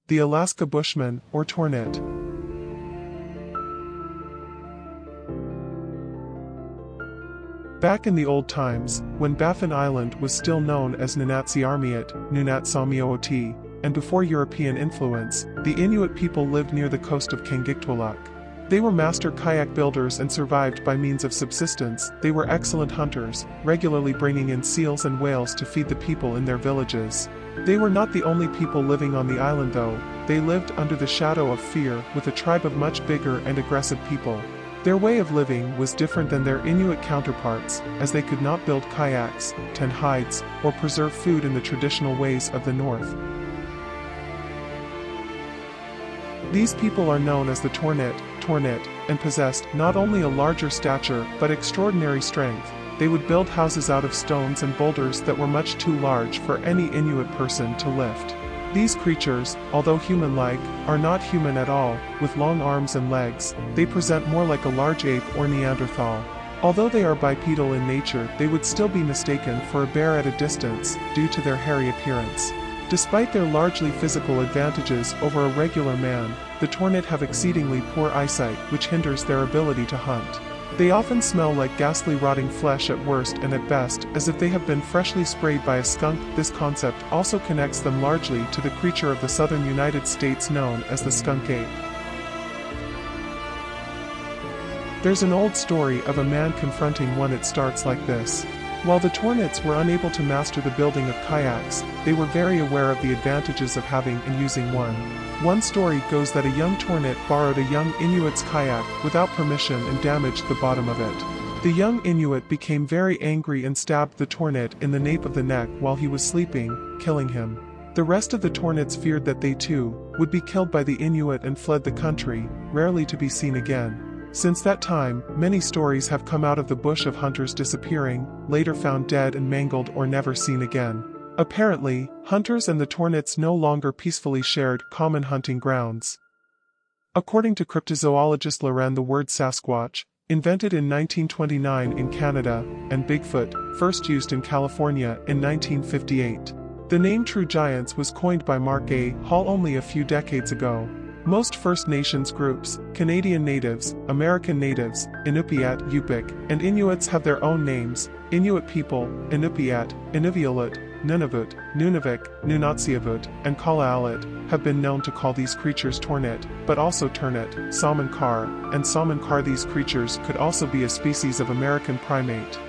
The Alaska Bushmen, or Tornit. Back in the old times, when Baffin Island was still known as Nunatsiarmiut, Nunatsiarmiut, and before European influence, the Inuit people lived near the coast of Kangiktwaluk. They were master kayak builders and survived by means of subsistence. They were excellent hunters, regularly bringing in seals and whales to feed the people in their villages. They were not the only people living on the island though. They lived under the shadow of fear with a tribe of much bigger and aggressive people. Their way of living was different than their Inuit counterparts, as they could not build kayaks, tan hides, or preserve food in the traditional ways of the north. These people are known as the Tornit, and possessed not only a larger stature but extraordinary strength. They would build houses out of stones and boulders that were much too large for any Inuit person to lift. These creatures, although human-like, are not human at all. With long arms and legs, they present more like a large ape or Neanderthal. Although they are bipedal in nature, they would still be mistaken for a bear at a distance, due to their hairy appearance. Despite their largely physical advantages over a regular man, the Tornit have exceedingly poor eyesight, which hinders their ability to hunt. They often smell like ghastly rotting flesh at worst and at best, as if they have been freshly sprayed by a skunk. This concept also connects them largely to the creature of the southern United States known as the skunk ape. There's an old story of a man confronting one. It starts like this. While the Tornits were unable to master the building of kayaks, they were very aware of the advantages of having and using one. One story goes that a young Tornit borrowed a young Inuit's kayak without permission and damaged the bottom of it. The young Inuit became very angry and stabbed the Tornit in the nape of the neck while he was sleeping, killing him. The rest of the Tornits feared that they too would be killed by the Inuit and fled the country, rarely to be seen again. Since that time, many stories have come out of the bush of hunters disappearing, later found dead and mangled or never seen again. Apparently, hunters and the Tornits no longer peacefully shared common hunting grounds. According to cryptozoologist Loren, the word Sasquatch, invented in 1929 in Canada, and Bigfoot, first used in California in 1958. The name True Giants was coined by Mark A. Hall only a few decades ago. Most First Nations groups, Canadian Natives, American Natives, Inupiat, Yupik, and Inuits have their own names. Inuit people, Inupiat, Inuvialut, Nunavut, Nunavik, Nunatsiavut, and Kalaallit, have been known to call these creatures Tornit, but also Ternit, Samankar, and Samankar. These creatures could also be a species of American primate.